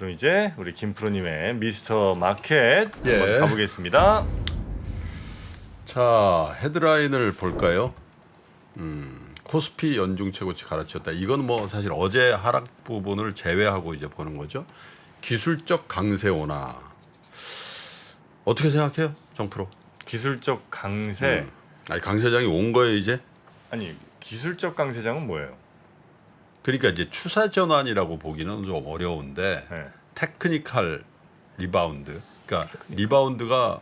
그럼 이제 우리 김프로님의 미스터 마켓 예. 한번 가보겠습니다. 자, 헤드라인을 볼까요? 코스피 연중 최고치 갈아치웠다. 이건 뭐 사실 어제 하락 부분을 제외하고 이제 보는 거죠. 기술적 강세 오나 어떻게 생각해요, 정프로? 기술적 강세. 아니 강세장이 온 거예요 이제. 아니 기술적 강세장은 뭐예요? 그러니까 이제 추세 전환이라고 보기는 좀 어려운데 네. 테크니컬 리바운드. 그러니까 리바운드가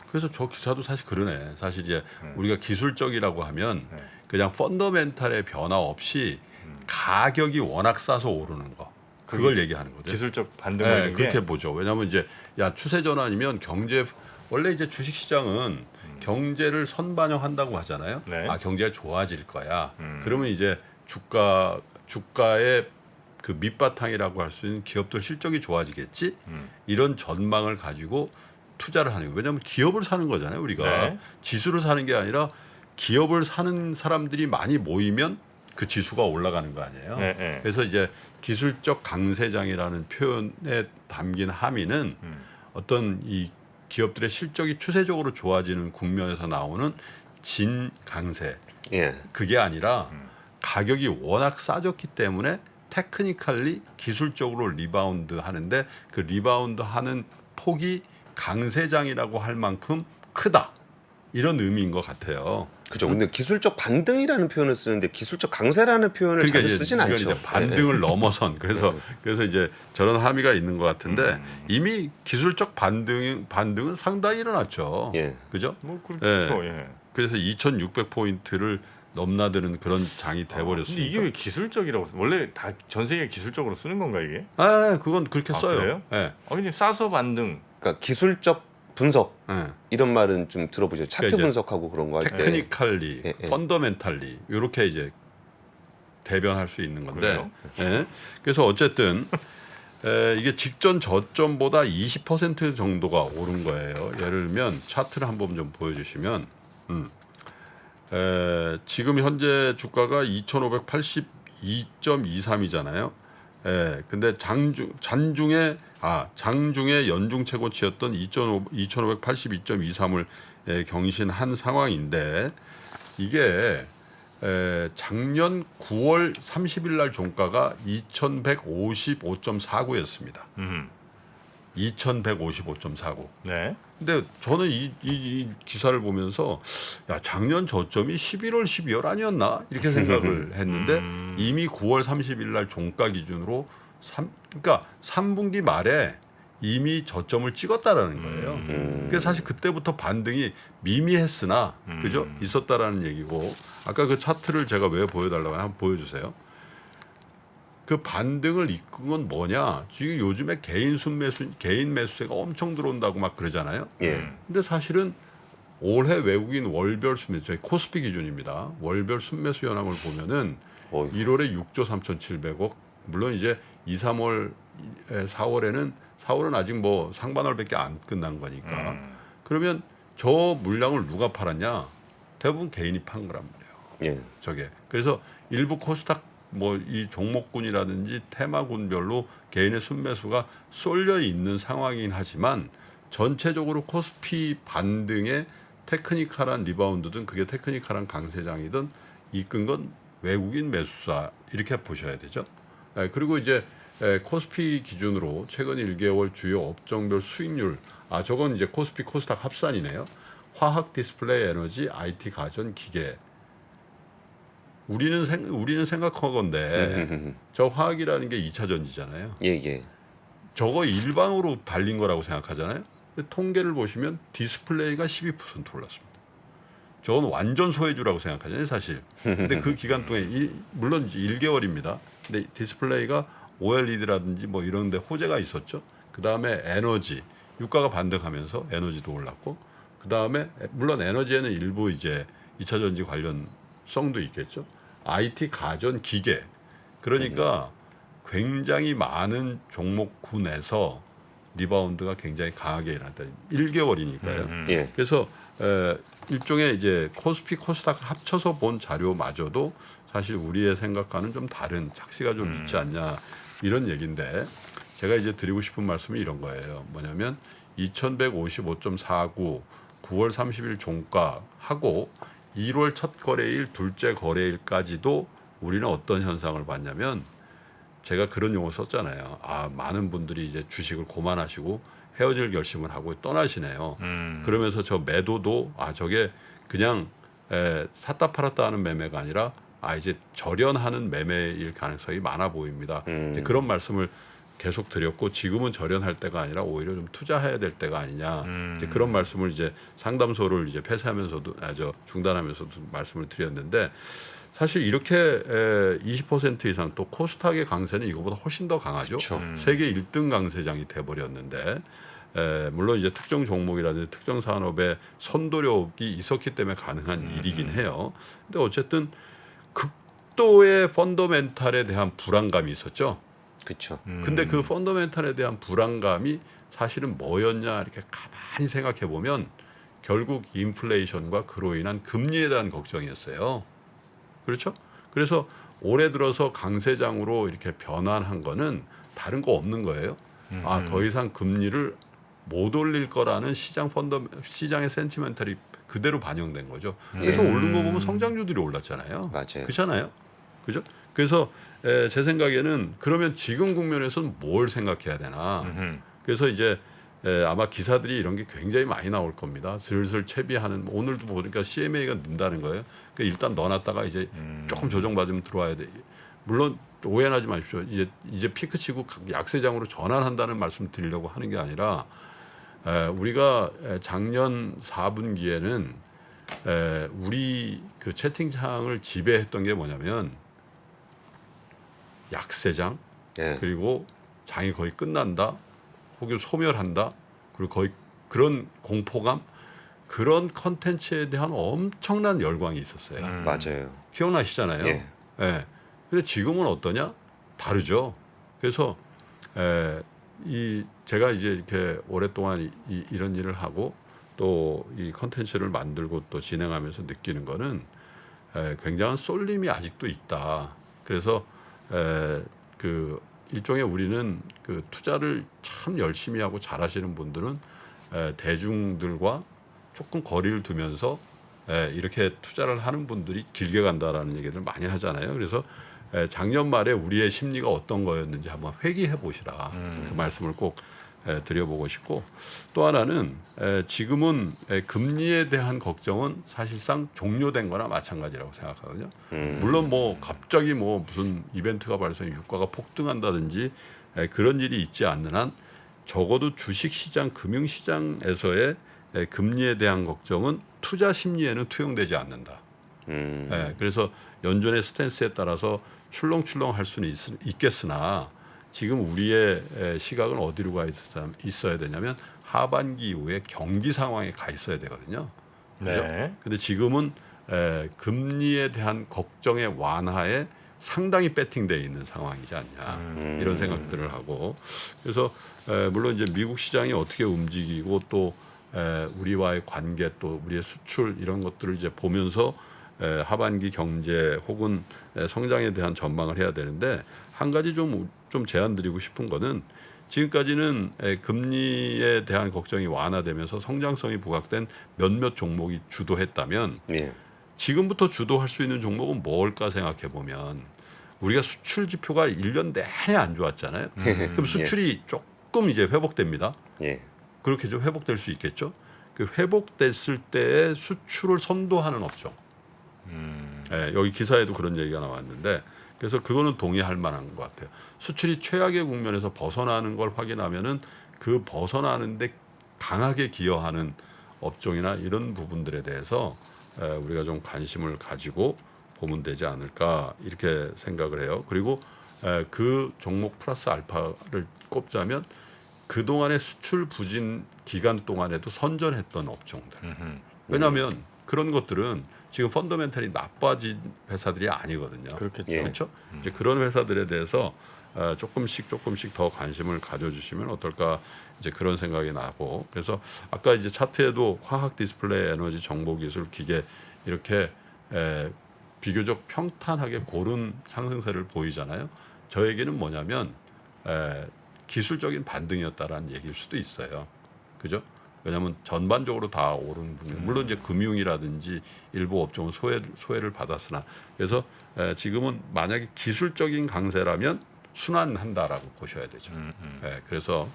그래서 저 기사도 사실 그러네. 사실 이제 우리가 기술적이라고 하면 그냥 펀더멘탈의 변화 없이 가격이 워낙 싸서 오르는 거. 그걸 얘기하는 거죠. 기술적 반등 네, 이런 그렇게 게 보죠. 왜냐하면 이제 야 추세 전환이면 경제 원래 이제 주식 시장은 경제를 선반영한다고 하잖아요. 네. 아 경제가 좋아질 거야. 그러면 이제 주가의 그 밑바탕이라고 할 수 있는 기업들 실적이 좋아지겠지. 이런 전망을 가지고 투자를 하는 거예요. 왜냐하면 기업을 사는 거잖아요. 우리가 네. 지수를 사는 게 아니라 기업을 사는 사람들이 많이 모이면 그 지수가 올라가는 거 아니에요. 네, 네. 그래서 이제 기술적 강세장이라는 표현에 담긴 함의는 어떤 이 기업들의 실적이 추세적으로 좋아지는 국면에서 나오는 진강세. 예. 그게 아니라 가격이 워낙 싸졌기 때문에 테크니컬리 기술적으로 리바운드 하는데 그 리바운드 하는 폭이 강세장이라고 할 만큼 크다. 이런 의미인 것 같아요. 그죠. 근데 기술적 반등이라는 표현을 쓰는데 기술적 강세라는 표현을 자주 이제 쓰진 이건 않죠. 이제 반등을 넘어선 그래서 이제 저런 함의가 있는 것 같은데 이미 기술적 반등은 상당히 일어났죠. 예. 그죠? 뭐 그렇죠. 예. 그래서 2,600포인트를 넘나드는 그런 장이 근데 돼버렸습니다. 이게 왜 기술적이라고 원래 다 전 세계 기술적으로 쓰는 건가 이게? 아, 그건 그렇게 아, 써요. 그래요? 예. 근데 싸서 반등. 그러니까 기술적 분석 예. 이런 말은 좀 들어보죠. 차트 그러니까 이제 분석하고 그런 거 할 때. 테크니컬리, 예, 예. 펀더멘탈리 이렇게 이제 대변할 수 있는 건데. 그래요? 예. 그래서 어쨌든 이게 직전 저점보다 20% 정도가 오른 거예요. 예를 들면 차트를 한번 좀 보여주시면 지금 현재 주가가 2,582.23이잖아요. 근데 장중에 연중 최고치였던 2,582.23을 경신한 상황인데 이게 작년 9월 30일 날 종가가 2,155.49였습니다. 2,155.49. 네. 근데 저는 이 기사를 보면서 야 작년 저점이 11월 12월 아니었나 이렇게 생각을 했는데 이미 9월 30일 날 종가 기준으로 그러니까 3분기 말에 이미 저점을 찍었다라는 거예요. 그러니까 사실 그때부터 반등이 미미했으나 그죠 있었다라는 얘기고 아까 그 차트를 제가 왜 보여달라고 한번 보여주세요. 그 반등을 이끈 건 뭐냐? 지금 요즘에 개인 매수세가 엄청 들어온다고 막 그러잖아요. 예. 근데 사실은 올해 외국인 월별 순매수, 저희 코스피 기준입니다. 월별 순매수 현황을 보면은 어휴. 1월에 6조 3,700억. 물론 이제 2, 3월, 4월은 아직 뭐 상반월밖에 안 끝난 거니까. 그러면 저 물량을 누가 팔았냐? 대부분 개인이 판 거란 말이에요. 예. 저게. 그래서 일부 코스닥 뭐 이 종목군이라든지 테마군별로 개인의 순매수가 쏠려 있는 상황이긴 하지만 전체적으로 코스피 반등의 테크니컬한 리바운드든 그게 테크니컬한 강세장이든 이끈 건 외국인 매수사 이렇게 보셔야 되죠. 그리고 이제 코스피 기준으로 최근 1개월 주요 업종별 수익률 저건 이제 코스피 코스닥 합산이네요. 화학, 디스플레이, 에너지, IT, 가전, 기계. 우리는 생각하건데 저 화학이라는 게 2차 전지잖아요. 예, 예. 저거 일방으로 달린 거라고 생각하잖아요. 근데 통계를 보시면 디스플레이가 12% 올랐습니다. 저건 완전 소외주라고 생각하잖아요, 사실. 근데 그 기간 동안에 물론 1개월입니다. 근데 디스플레이가 OLED라든지 뭐 이런 데 호재가 있었죠. 그다음에 에너지, 유가가 반등하면서 에너지도 올랐고 그다음에 물론 에너지에는 일부 이제 2차 전지 관련성도 있겠죠. IT, 가전, 기계. 그러니까 굉장히 많은 종목군에서 리바운드가 굉장히 강하게 일어났다. 1개월이니까요. 예. 그래서 일종의 이제 코스피 코스닥을 합쳐서 본 자료마저도 사실 우리의 생각과는 좀 다른 착시가 좀 있지 않냐 이런 얘기인데 제가 이제 드리고 싶은 말씀이 이런 거예요. 뭐냐면 2155.49 9월 30일 종가하고 1월 첫 거래일, 둘째 거래일까지도 우리는 어떤 현상을 봤냐면 제가 그런 용어 썼잖아요. 아, 많은 분들이 이제 주식을 고만하시고 헤어질 결심을 하고 떠나시네요. 그러면서 저 매도도 저게 그냥 샀다 팔았다 하는 매매가 아니라 이제 절연하는 매매일 가능성이 많아 보입니다. 이제 그런 말씀을 계속 드렸고 지금은 절연할 때가 아니라 오히려 좀 투자해야 될 때가 아니냐. 이제 그런 말씀을 이제 상담소를 이제 폐쇄하면서도 중단하면서도 말씀을 드렸는데 사실 이렇게 20% 이상 또 코스닥의 강세는 이거보다 훨씬 더 강하죠. 그쵸. 세계 1등 강세장이 돼버렸는데 물론 이제 특정 종목이라든지 특정 산업의 선도력이 있었기 때문에 가능한 일이긴 해요. 근데 어쨌든 극도의 펀더멘탈에 대한 불안감이 있었죠. 그렇죠. 근데 그 펀더멘탈에 대한 불안감이 사실은 뭐였냐 이렇게 가만히 생각해 보면 결국 인플레이션과 그로 인한 금리에 대한 걱정이었어요. 그렇죠? 그래서 올해 들어서 강세장으로 이렇게 변환한 거는 다른 거 없는 거예요. 더 이상 금리를 못 올릴 거라는 시장의 센티멘탈이 그대로 반영된 거죠. 그래서 오른 거 보면 성장률들이 올랐잖아요. 맞아요. 그렇잖아요. 그죠? 그래서 제 생각에는 그러면 지금 국면에서는 뭘 생각해야 되나. 그래서 이제 아마 기사들이 이런 게 굉장히 많이 나올 겁니다. 슬슬 채비하는 오늘도 보니까 CMA가 는다는 거예요. 그러니까 일단 넣어놨다가 이제 조금 조정받으면 들어와야 돼. 물론 오해하지 마십시오. 이제 피크 치고 약세장으로 전환한다는 말씀 드리려고 하는 게 아니라 우리가 작년 4분기에는 우리 그 채팅창을 지배했던 게 뭐냐면 약세장 예. 그리고 장이 거의 끝난다 혹은 소멸한다 그리고 거의 그런 공포감 그런 컨텐츠에 대한 엄청난 열광이 있었어요. 맞아요. 기억나시잖아요. 예. 예. 근데 지금은 어떠냐? 다르죠. 그래서 제가 이제 이렇게 오랫동안 이런 일을 하고 또 이 컨텐츠를 만들고 또 진행하면서 느끼는 거는 굉장한 쏠림이 아직도 있다. 그래서 그 일종의 우리는 그 투자를 참 열심히 하고 잘하시는 분들은 대중들과 조금 거리를 두면서 이렇게 투자를 하는 분들이 길게 간다라는 얘기를 많이 하잖아요. 그래서 작년 말에 우리의 심리가 어떤 거였는지 한번 회귀해 보시라. 그 말씀을 꼭 드려보고 싶고 또 하나는 지금은 금리에 대한 걱정은 사실상 종료된 거나 마찬가지라고 생각하거든요. 물론 뭐 갑자기 뭐 무슨 이벤트가 발생해 유가가 폭등한다든지 그런 일이 있지 않는 한 적어도 주식시장, 금융시장에서의 금리에 대한 걱정은 투자 심리에는 투영되지 않는다. 그래서 연준의 스탠스에 따라서 출렁출렁 할 수는 있겠으나 지금 우리의 시각은 어디로 가 있어야 되냐면 하반기 이후에 경기 상황에 가 있어야 되거든요. 그렇죠? 네. 근데 지금은 금리에 대한 걱정의 완화에 상당히 배팅되어 있는 상황이지 않냐 이런 생각들을 하고 그래서 물론 이제 미국 시장이 어떻게 움직이고 또 우리와의 관계 또 우리의 수출 이런 것들을 이제 보면서 하반기 경제 혹은 성장에 대한 전망을 해야 되는데 한 가지 좀 제안드리고 싶은 거는 지금까지는 금리에 대한 걱정이 완화되면서 성장성이 부각된 몇몇 종목이 주도했다면 예. 지금부터 주도할 수 있는 종목은 뭘까 생각해 보면 우리가 수출 지표가 1년 내내 안 좋았잖아요. 그럼 수출이 조금 이제 회복됩니다. 예. 그렇게 좀 회복될 수 있겠죠. 그 회복됐을 때의 수출을 선도하는 업종. 여기 기사에도 그런 얘기가 나왔는데 그래서 그거는 동의할 만한 것 같아요. 수출이 최악의 국면에서 벗어나는 걸 확인하면은 그 벗어나는데 강하게 기여하는 업종이나 이런 부분들에 대해서 우리가 좀 관심을 가지고 보면 되지 않을까 이렇게 생각을 해요. 그리고 그 종목 플러스 알파를 꼽자면 그동안의 수출 부진 기간 동안에도 선전했던 업종들. 왜냐하면 그런 것들은 지금 펀더멘탈이 나빠진 회사들이 아니거든요. 그렇겠죠. 예. 그렇죠? 이제 그런 회사들에 대해서 조금씩 더 관심을 가져주시면 어떨까 이제 그런 생각이 나고 그래서 아까 이제 차트에도 화학 디스플레이 에너지 정보기술 기계 이렇게 비교적 평탄하게 고른 상승세를 보이잖아요. 저 얘기는 뭐냐면 기술적인 반등이었다라는 얘기일 수도 있어요. 그죠? 왜냐하면 전반적으로 다 오른 분이 물론 이제 금융이라든지 일부 업종은 소외를 받았으나 그래서 지금은 만약에 기술적인 강세라면 순환한다라고 보셔야 되죠. 그래서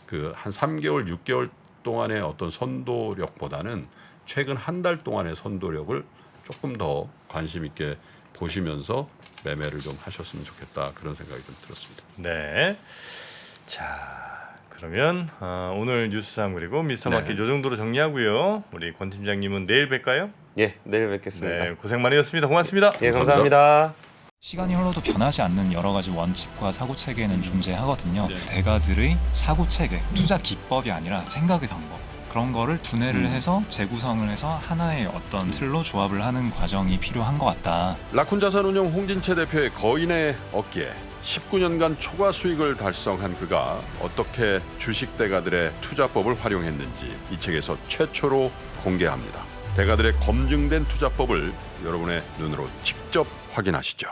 그 한 3개월, 6개월 동안의 어떤 선도력보다는 최근 한 달 동안의 선도력을 조금 더 관심 있게 보시면서 매매를 좀 하셨으면 좋겠다 그런 생각이 좀 들었습니다. 네. 자. 그러면 오늘 뉴스삼 그리고 미스터마켓 요 정도로 정리하고요. 우리 권 팀장님은 내일 뵐까요? 예, 내일 뵙겠습니다. 네, 고생 많으셨습니다. 고맙습니다. 예, 감사합니다. 시간이 흘러도 변하지 않는 여러 가지 원칙과 사고 체계는 존재하거든요. 대가들의 사고 체계, 투자 기법이 아니라 생각의 방법. 그런 거를 분해를 해서 재구성을 해서 하나의 어떤 틀로 조합을 하는 과정이 필요한 것 같다. 라쿤 자산운용 홍진채 대표의 거인의 어깨에 19년간 초과 수익을 달성한 그가 어떻게 주식 대가들의 투자법을 활용했는지 이 책에서 최초로 공개합니다. 대가들의 검증된 투자법을 여러분의 눈으로 직접 확인하시죠.